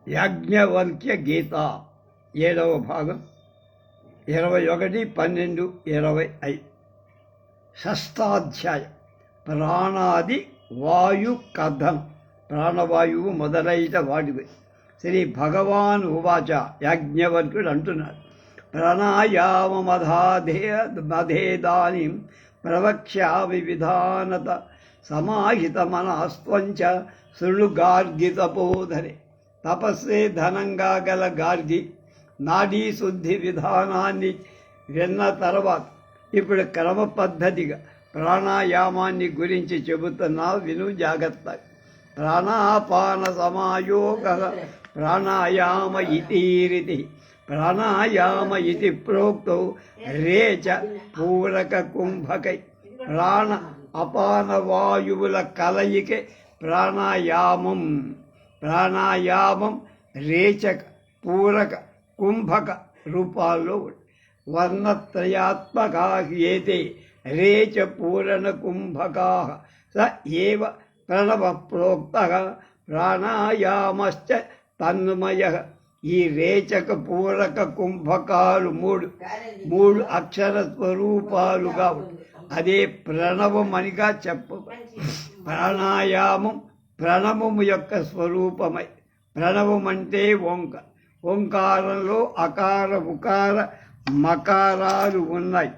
యాజ్ఞవల్క్య గీత 7వ భాగం 21-12-25 షష్ఠాధ్యాయం ప్రాణాది వాయు కథం ప్రాణవాయువు మొదలైన వాటివి. శ్రీ భగవాన్ ఉవాచ యాజ్ఞవల్క్యుడు అంటున్నాడు, ప్రాణాయామమధేదానీం ప్రవక్ష్యామి విధానత సమాహితమనస్త్వంచ శృణు గార్గితపోధరే. తపస్సే ధనంగా గల గార్గి నాడీ శుద్ధి విధానాన్ని విన్న తర్వాత ఇప్పుడు క్రమ పద్ధతిగా ప్రాణాయామాన్ని గురించి చెబుతున్నా, విను జాగ్రత్త. ప్రాణాపాన సమాయోగ ప్రాణాయామ ఇతిరితి. ప్రాణాయామ ఇతి ప్రోక్తో రేచ పూరక కుంభకై. ప్రాణ అపాన వాయువుల కలయికే ప్రాణాయామం. ప్రాణాయామం రేచక, పూరక, కుంభక రూపాల్లో వర్ణత్రయాత్మకా ఏతే రేచ పూరణ కుంభకా. స ఏవ ప్రణవ ప్రోక్త ప్రాణాయామశ్చ తన్మయ. ఈ రేచక, పూరక, కుంభకాలు మూడు అక్షర స్వరూపాలుగా అదే ప్రణవమనిగా చెప్పబడి, ప్రాణాయామం ప్రణవము యొక్క స్వరూపమై. ప్రణవం అంటే ఓంకారంలో అకార, ఉకార, మకారాలు ఉన్నాయి.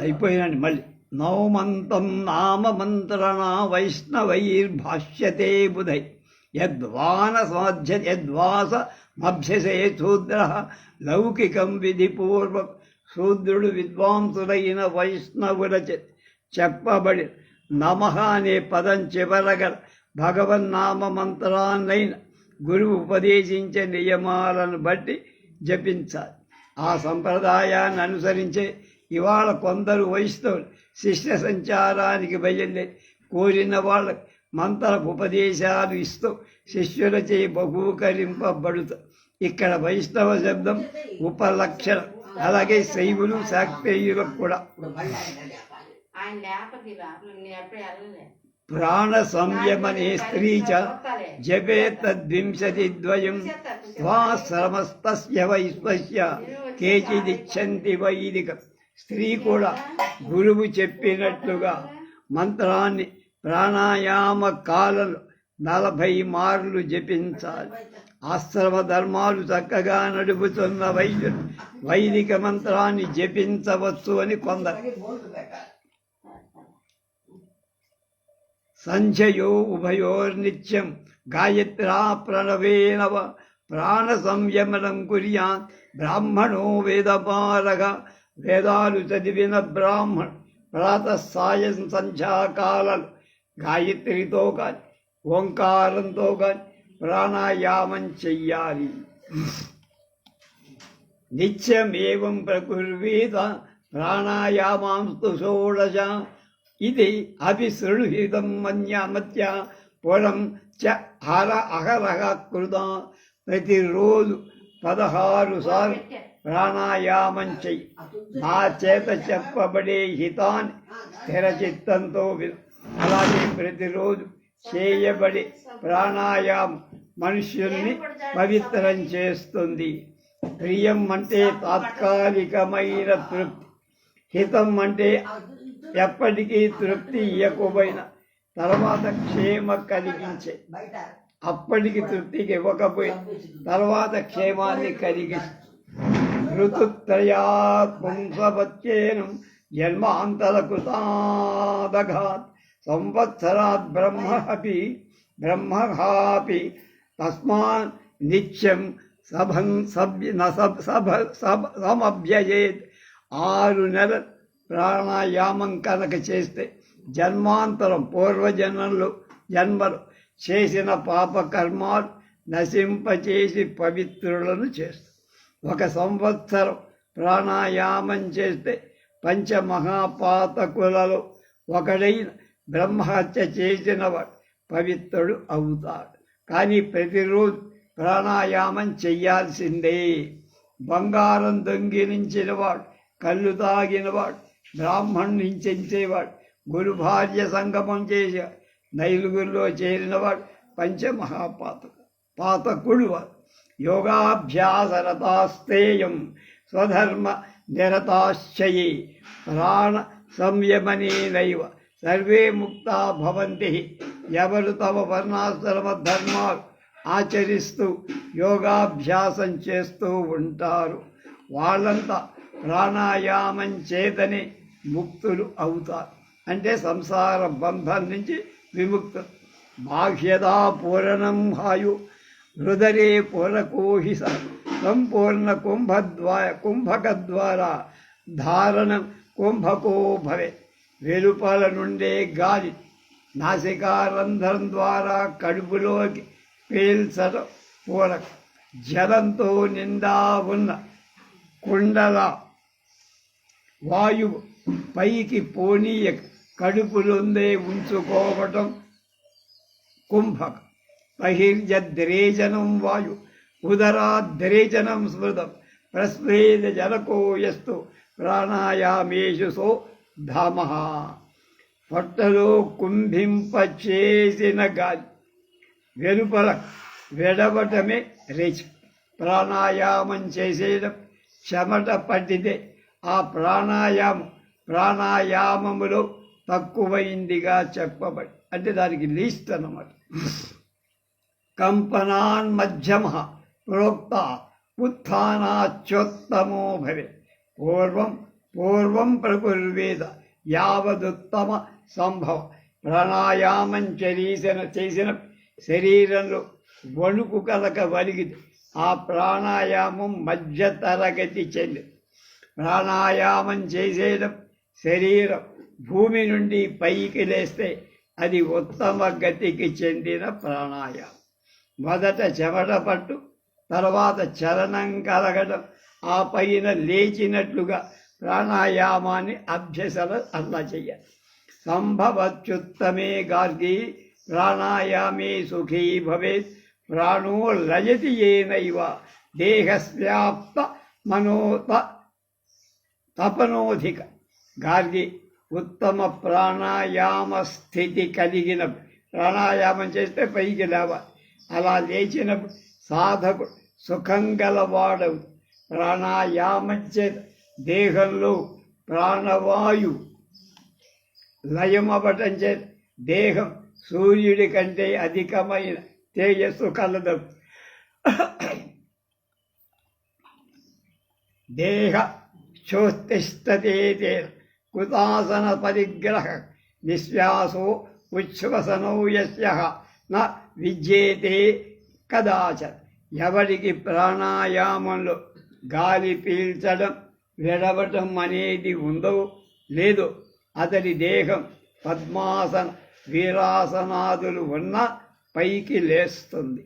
అయిపోయినండి. మళ్ళీ నవమంతం నామమంత్రణ వైష్ణవైర్భాష్యతే బుధై. యద్వాసమభ్యసే శూద్ర లౌకికం విధిపూర్వం. శూద్రుడు విద్వాంసులైన వైష్ణవుల చెప్పబడి నమః అనే పదం చివరగల భగవన్నామ మంత్రాన్నైన గురువు ఉపదేశించే నియమాలను బట్టి జపించాలి. ఆ సంప్రదాయాన్ని అనుసరించే ఇవాళ కొందరు వైష్ణవులు శిష్య సంచారానికి బయలుదేరి కోరిన వాళ్ళకి మంత్ర ఉపదేశాలు ఇస్తూ శిష్యులచే బహూకరింపబడుతారు. ఇక్కడ వైష్ణవ శబ్దం ఉపలక్షణం. అలాగే శైవులు, శాక్తేయులకు కూడా. ప్రాణ సంయమనే స్త్రీ చ జపే తద్వింశతిద్వయం స్వాశ్రమస్తస్య వైశ్వస్య కేచిదిచ్చంతి వైదిక. స్త్రీ కూడా గురువు చెప్పినట్లుగా మంత్రాన్ని ప్రాణాయామ కాలంలో 40 మార్లు జపించాలి. ఆశ్రమ ధర్మాలు చక్కగా నడుపుతున్న వైద్యులు వైదిక మంత్రాన్ని జపించవచ్చు అని కొందరు. సంధ్యయో ఉభయోర్నిత్యం గాయత్రా ప్రణవేనవ. ప్రాణ సంయమనం కుర్యాత్ బ్రాహ్మణో వేదపారగ. వేదాలు చదివిన బ్రాహ్మణ్ ప్రాతఃసాయం సంధ్యాకాలాలు గాయత్రితో కానీ ఓంకారంతో కానీ ప్రాణాయామం చెయ్యాలి. నిత్యమేవం ప్రకుర్వీత ప్రాణాయామాంస్తు షోడశ. ఇది అభిశృణుహితం మన్యామత్య పురం చ అహరహ కృత. ప్రతిరోజు 16 సార్లు ప్రాణాయామం చెయ్యి. నా చేత చెప్పబడే హితాన్ని స్థిర చిత్తంతో విను. అలాగే ప్రతిరోజు చేయబడే ప్రాణాయామం మనుష్యుల్ని పవిత్రం చేస్తుంది. ప్రియం అంటే తాత్కాలికమైన తృప్తి. హితం అంటే ఎప్పటికీ తృప్తి ఇవ్వకపోయిన తర్వాత క్షేమ కలిగించే. అప్పటికి తృప్తికి ఇవ్వకపోయిన తర్వాత క్షేమాన్ని కలిగిస్తుంది. ఋతుత్రయాత్ పుంసవత్యేనం జన్మాంతర కృతాదఘాత్. సంవత్సరాత్ బ్రహ్మహాపి తస్మాన్ నిత్యం సమభ్యయేత్. 6 నెలలు ప్రాణాయామం కనుక చేస్తే జన్మాంతరం పూర్వజన్మలు చేసిన పాపకర్మాలు నశింపచేసి పవిత్రులను చేస్తుంది. 1 సంవత్సరం ప్రాణాయామం చేస్తే పంచమహాపాతకులలో ఒకడైన బ్రహ్మహత్య చేసినవాడు పవిత్రుడు అవుతాడు. కానీ ప్రతిరోజు ప్రాణాయామం చెయ్యాల్సిందే. బంగారం దొంగిలించినవాడు, కళ్ళు తాగినవాడు, బ్రాహ్మణుని హింసించేవాడు, గురు భార్య సంగమం చేసేవాడు, నైలుగురిలో చేరినవాడు పాతకుడు వాడు. యోగాభ్యాసరతాస్తేయం స్వధర్మ నిరతాశ్చయే ప్రాణ సంయమనేనైవ సర్వే ముక్తా భవంతి. ఎవరు తమ వర్ణాశ్రమ ధర్మాలు ఆచరిస్తూ యోగాభ్యాసం చేస్తూ ఉంటారు వాళ్ళంతా ప్రాణాయామం చేతనే ముక్తులు అవుతారు. అంటే సంసార బంధం నుంచి విముక్తులు. బాహ్యదా పూరణం హాయు హృదరే పూరకోహి సంపూర్ణ కుంభక ద్వారా ధారణం కుంభకో భవే. వెలుపల నుండే గాలి నాసికారంధ్రం ద్వారా కడుపులోకి పీల్చడం పూరకం. జలంతో నిండా ఉన్న కుండల వాయువు పైకి పోనీయ కడుపులోందే ఉంచుకోవటం కుంభకం. బహిర్యద్రేజనం వాయు ఉదరాద్రేజనం స్మృతం ప్రస్వేద జలకో యస్తు ప్రాణాయామేషు సో ధామ. పొట్టలో కుంభింపచేసిన గాలి వెలుపల వెడవటమే రేచి. ప్రాణాయామం చేసేయడం చెమట పట్టితే ఆ ప్రాణాయామములో తక్కువైందిగా చెప్పబడి, అంటే దానికి లీస్ట్ అన్నమాట. కంపనాన్ మధ్యమ ప్రోక్త ఉత్థానాచ్యోత్తమో భవే. పూర్వం ప్రకుర్వేద యావదుత్తమ సంభవ. ప్రాణాయామం చేసిన శరీరంలో వణుకు కలక వలిగితే ఆ ప్రాణాయామం మధ్య తరగతి చెంది. ప్రాణాయామం చేసేయడం శరీరం భూమి నుండి పైకి లేస్తే అది ఉత్తమ గతికి చెందిన ప్రాణాయామం. మొదట చెమట పట్టు, తర్వాత చలనం కలగడం, ఆ పైన లేచినట్లుగా ప్రాణాయామాన్ని అభ్యసన అలా చెయ్యాలి. సంభవత్యుత్తమే గార్గి ప్రాణాయామే సుఖీ భవేత్. ప్రాణో లయతి ఏనైవ దేహస్వ్యాప్త తపనోధిక. గార్గి ఉత్తమ ప్రాణాయామ స్థితి కలిగిన ప్రాణాయామం చేస్తే పైకి లేవాలి. అలా లేచినప్పుడు సాధకుడు సుఖం గలవాడవు. ప్రాణాయామం చేత దేహంలో ప్రాణవాయు లయమవ్వటం చేత దేహం సూర్యుడి కంటే అధికమైన తేజస్సు కలదు. దేహ చోత్తిష్టతే కృతాసన పరిగ్రహ నిశ్వాసో ఉచ్ఛ్వసనో యస్యః న విద్యేతే కదాచన. ఎవరికి ప్రాణాయామంలో గాలి పీల్చడం విడవటం అనేది ఉందో లేదో అతడి దేహం పద్మాసన వీరాసనాదులు ఉన్నా పైకి లేస్తుంది.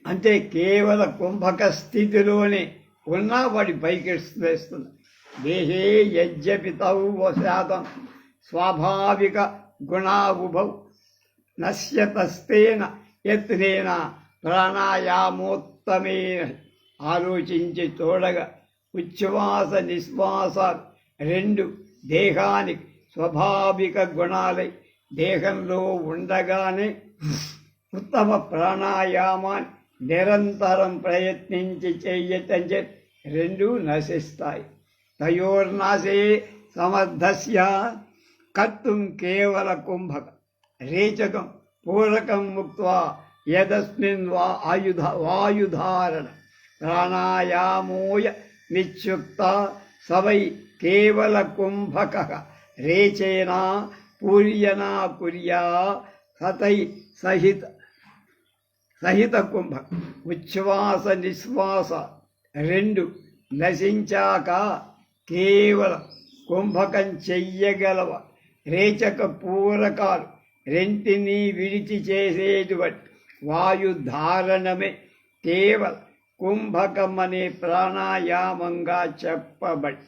అంటే కేవల కుంభక స్థితిలోనే ఉన్నా వాడి పైకి లేస్తుంది. దేహే యజ్ఞపి తౌ శాతం స్వాభావిక గుణావుభౌ నశ్యతస్తేన యత్నేన ప్రాణాయామోత్తమేన. ఆలోచించి చూడగా ఉచ్ఛ్వాస నిశ్వాసాలు 2 దేహానికి స్వాభావిక గుణాలై దేహంలో ఉండగానే ఉత్తమ ప్రాణాయామాన్ని నిరంతరం ప్రయత్నించి చేయటం చేత 2 నశిస్తాయి. తయోర్నాశే సమర్థస్య కర్తుం కేవల కుంభక రేచకం పూరకం ముక్త్వా యదస్మిన్ వాయుధారణ ప్రాణాయామోయ నిత్యుక్త సవై కేవల కుంభక రేచేనా పూర్యనా కుర్యా సతై సహిత కుంభ ఉచ్ఛ్వాస నిశ్వాస రెండు నశించాక కేవలం కుంభకం చెయ్యగలవ రేచక పూరకాలు రెంటిని విడిచి చేసేటువంటి వాయుధారణమే కేవల కుంభకం అనే ప్రాణాయామంగా చెప్పబడి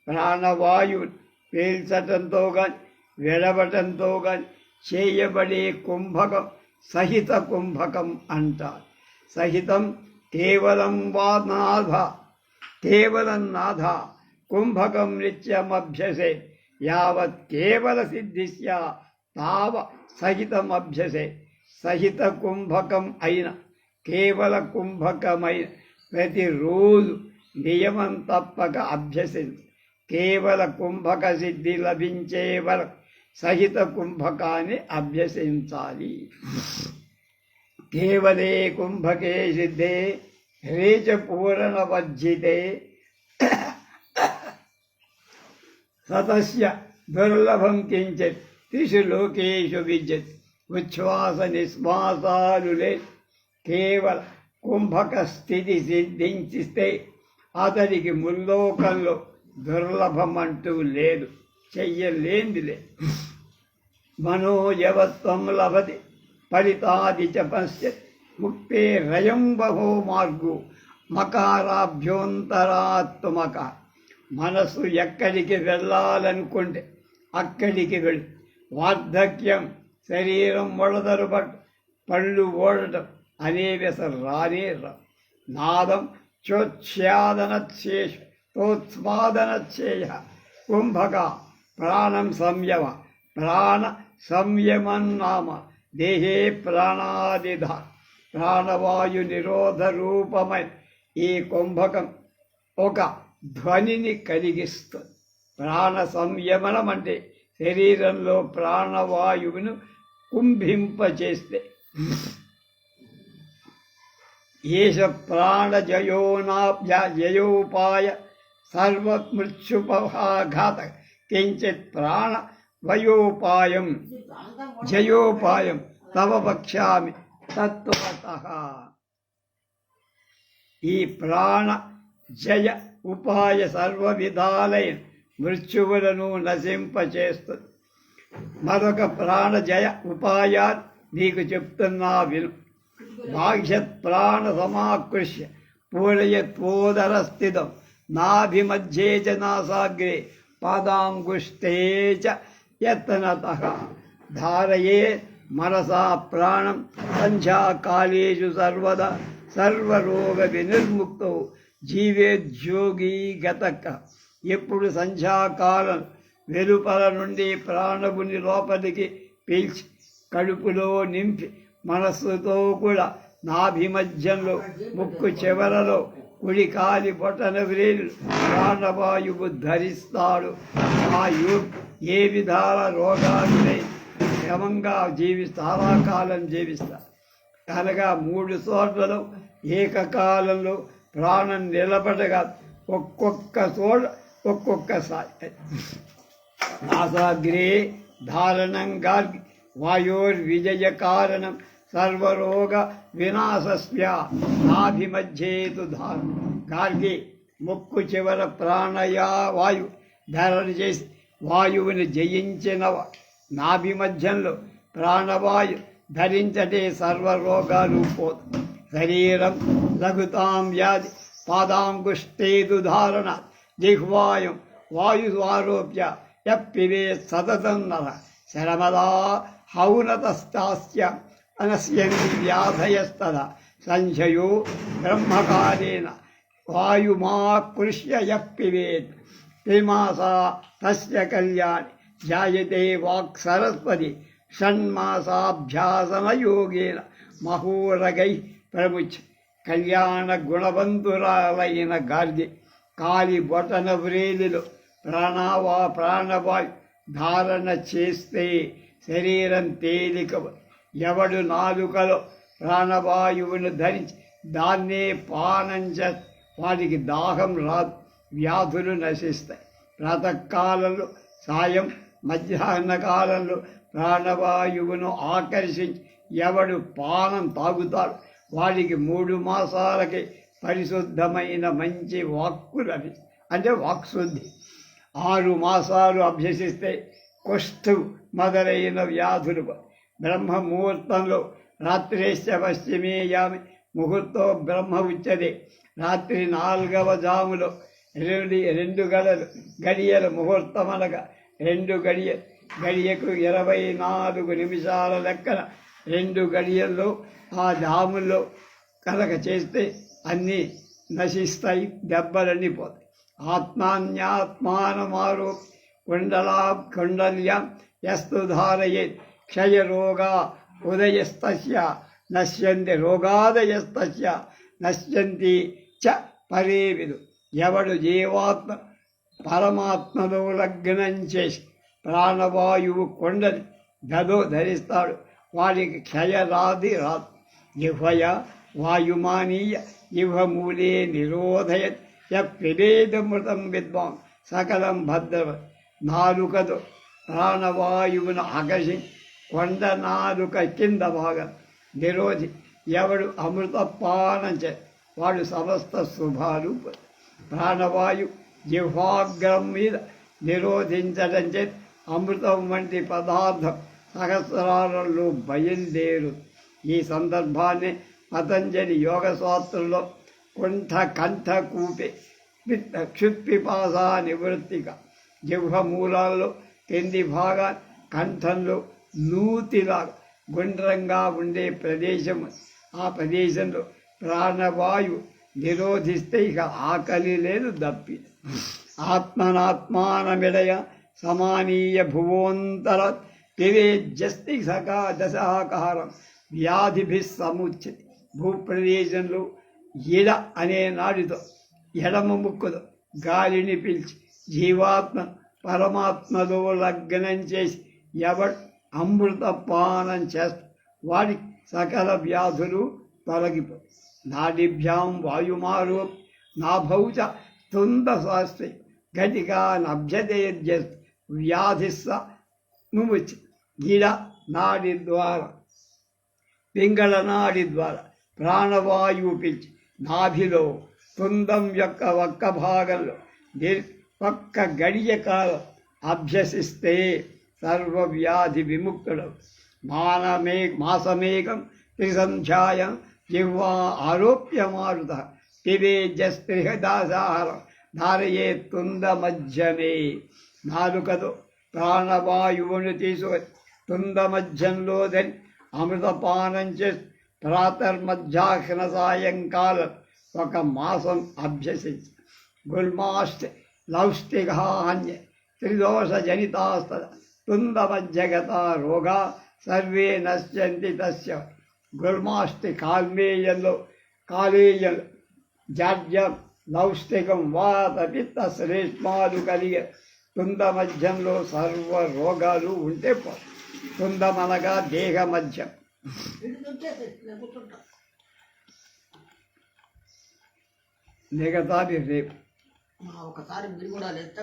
ప్రాణవాయువు పీల్చటంతో కానీ విడవటంతో కానీ చేయబడే కుంభకం సహిత కుంభకం అంటారు. సహితం కేవలం నాథ కుంభకం నిత్యమభ్యసే యావత్ కేవల సిద్ధిస్యా తావ సహితమభ్యసే. సహిత కుంభకం అయిన కేవల కుంభకమైన ప్రతిరోజు నియమం తప్పక అభ్యసించు. కేవల కుంభక సిద్ధి లభించే వరకు సహిత కుంభకాన్ని అభ్యసించాలి. కేవలే కుంభకే సిద్ధే రేచ పూరణవర్జితే సతస్య దుర్లభం కించిత్ త్రిషు లోకేషు విద్యతే. ఉచ్ఛ్వాస నిశ్వాసాలులే కేవల కుంభక స్థితి సిద్ధించిస్తే అతడికి ముల్లోకంలో దుర్లభం అంటూ లేదు, చెయ్యలేందిలే. మనోజవత్వం లభతి ఫలితాది చ పశ్యత్ ముక్తే రయం బహో మార్గో మకారాభ్యోంతరాత్మక. మనస్సు ఎక్కడికి వెళ్ళాలనుకుంటే అక్కడికి వెళ్ళు. వార్ధక్యం, శరీరం మొడదరుబట్టు, పళ్ళు ఓడటం అనేవి అసలు రానే రా. నాదం చోచ్ఛ్యాదనశేషోత్పాదనశేష కుంభక ప్రాణం సంయమ. ప్రాణ సంయమన్నామ దేహే ప్రాణాదిధ. ప్రాణవాయు నిరోధ రూపమైన ఈ కుంభకం ఒక ధ్వనిని కలిగిస్తుంది. ప్రాణ సంయమనం అంటే శరీరంలో ప్రాణవాయువును కుంభింపచేస్తే. ఏష ప్రాణజయోపాయ సర్వమృత్యుపఘాత కించిత్ ప్రాణ వయోపాయం జయోపాయం తవ వక్ష్యామి తత్వతః. ఈ ప్రాణ జయ ఉపాయ సర్వ విధాలైన మృత్యువులను నశింపచేస్తుంది. మరొక ప్రాణ జయ ఉపాయాన్ని నీకు చెప్తున్నా విను. బాహ్యత్ ప్రాణ సమాకృష్య పూరయత్వోదర స్థితం నాభిమధ్యే చ నాసాగ్రే పాదాంగుష్టే చ యత్నతః. ధారయే మనసా ప్రాణం సంధ్యాకాలేషు సర్వదా సర్వరోగ వినిర్ముక్తో జీవేద్యోగి గతక. ఎప్పుడు సంధ్యాకాలం వెలుపల నుండి ప్రాణముని లోపలికి పీల్చి కడుపులో నింపి మనస్సుతో కూడా నాభిమధ్యంలో ముక్కు చివరలో కుడి కాలి బొటన వ్రేలు ప్రాణవాయువు ధరిస్తాడు. ఆ ఏ విధాల రోగాలునే క్రమంగా చాలా కాలం జీవిస్తారు. అనగా 3 చోట్లలో ఏకకాలంలో ప్రాణం నిలబడగా ఒక్కొక్క చోట ఒక్కొక్కసారి. నాసాగ్రే ధారణం గార్గి వాయోర్విజయ కారణం సర్వరోగ వినాశస్య నాభిమధ్యేతు ధారణ. గార్గి ముక్కు చివర వాయు ధారణ చేసి వాయువుని జయించినవ. నాభిమధ్యంలో ప్రాణవాయు ధరించటే సర్వరోగాలు పోదు. శరీరం లఘుతాం వ్యాధి పాదాంగుష్టేతు ధారణ జిహ్వాయం వాయుస్వారోప్య యప్పివే సతతం నర శరమదా హౌనతస్తాస్య అనస్యంతి వ్యాధయస్తద సంశయో బ్రహ్మకారేణ వాయుమాకృష్య యప్పివేత్ త్రిమాసా తస్య కళ్యాణి జాయతే వాక్ సరస్వతి షణ్మాసాభ్యాసన యోగేన మహోరగై ప్రముచ్. కళ్యాణ గుణవంతురాలైన గార్గి కాలి బొటన వ్రేలిలో ప్రాణవాయు ధారణ చేస్తే శరీరం తేలిక. ఎవడు నాలుకలో ప్రాణవాయువును ధరించి దాన్నే పానం చేస్తే వాడికి దాహం రాదు, వ్యాధులు నశిస్తాయి. ప్రాతకాలంలో సాయం మధ్యాహ్న కాలంలో ప్రాణవాయువును ఆకర్షించి ఎవడు పానం తాగుతాడు వాడికి 3 మాసాలకి పరిశుద్ధమైన మంచి వాక్కు లభిస్తుంది. అంటే వాక్శుద్ధి. 6 మాసాలు అభ్యసిస్తే కుష్ఠు మొదలైన వ్యాధులు. బ్రహ్మ ముహూర్తంలో రాత్రేశ్చ పశ్చిమేయామి ముహూర్తో బ్రహ్మ ఉచ్యతే. రాత్రి 4వ జాములో 2 గడియలు ముహూర్తం అనగా 2 గడియలు. గడియకు 24 నిమిషాల లెక్కన 2 గడియల్లో ఆ జాముల్లో కనుక చేస్తే అన్నీ నశిస్తాయి, దెబ్బలన్నీ పోతాయి. ఆత్మాన్యాత్మానమారో కుండల్యాం యస్తు ధారయేత్ క్షయరోగా ఉదయస్తస్య నశ్యంతి రోగాదయస్తస్య నశ్యంతి చ పరేవిదు. ఎవడు జీవాత్మ పరమాత్మలో లగ్నం చేసి ప్రాణవాయువు కొండని గదో ధరిస్తాడు వాడికి క్షయరాది రాదు. జిహ్వయ వాయుమానీయ జిహ్వమూలే నిరోధయత్ యపిరేదమృతం విద్వాం సకలం భద్ర. నాలుకతో ప్రాణవాయువును ఆకర్షించి కొండ నాలుక కింద భాగం నిరోధి ఎవడు అమృతపానం చే వాడు సమస్త శుభాలు. ప్రాణవాయు జిహ్వాగ్రం మీద నిరోధించడం చే అమృతం వంటి పదార్థం సహస్రాలలో బయలుదేరు. ఈ సందర్భాన్ని పతంజలి యోగ శాస్త్రంలో కంఠ కూపే క్షుత్పిపాస నివృత్తిగా జిహ్వ మూలాల్లో కింది భాగా కంఠంలో నూతిలాగా గుండ్రంగా ఉండే ప్రదేశం. ఆ ప్రదేశంలో ప్రాణవాయు నిరోధిస్తే ఇక ఆకలి లేదు, దప్పి. ఆత్మనాత్మానమిడయ సమానీయ భువోంతర పివేజ్జస్తి సకా దశాకారం వ్యాధిభిస్సముచ్యతి. భూప్రదేశంలో ఇడ అనే నాడితో ఎడమ ముక్కుతో గాలిని పీల్చి జీవాత్మ పరమాత్మలో లగ్నం చేసి ఎవడు అమృతపానం చేస్తా వాడి సకల వ్యాధులు తొలగిపో. నాడిభ్యాం వాయుమారో నాభౌచ తుంద శాస్త్రి గతిగా నభ్యతేజ్జస్తు వ్యాధిస్స నుముచ్చి. గిడ నాడి ద్వారా పింగళ నాడి ద్వారా ప్రాణవాయువు పిలిచి నాభిలో తుందం యొక్క ఒక్క భాగంలో ఒక్క గడియ కాలం అభ్యసిస్తే సర్వవ్యాధి విముక్తుడు. మాసమేకం త్రిసంధ్యాయం జిహ్వా ఆరోప్య మారుత పివేజస్త్రిహదాసాహారం ధారయే తుంద మధ్యమే. నాలుకతో ప్రాణవాయువును తీసుకొని తుంద మధ్యంలో ధరి అమృతపానం చేసి ప్రాతర్మధ్యాహ్న సాయంకాలం 1 మాసం అభ్యసించి. గుల్మాష్ట లౌష్టికాన్య త్రిదోష జనితాస్త తుంద మధ్యగత రోగా సర్వే నశ్యంతి తస్య. గుల్మాష్టి కాలేయంలో జాడ్యం లౌష్టికం వాత పిత్త శ్లేష్మాలు కలిగే తుంద మధ్యంలో సర్వ రోగాలు ఉంటే తుందమనగా దేహ మధ్యం. మిగతాది రేపు ఒకసారి మీరు కూడా లేస్తే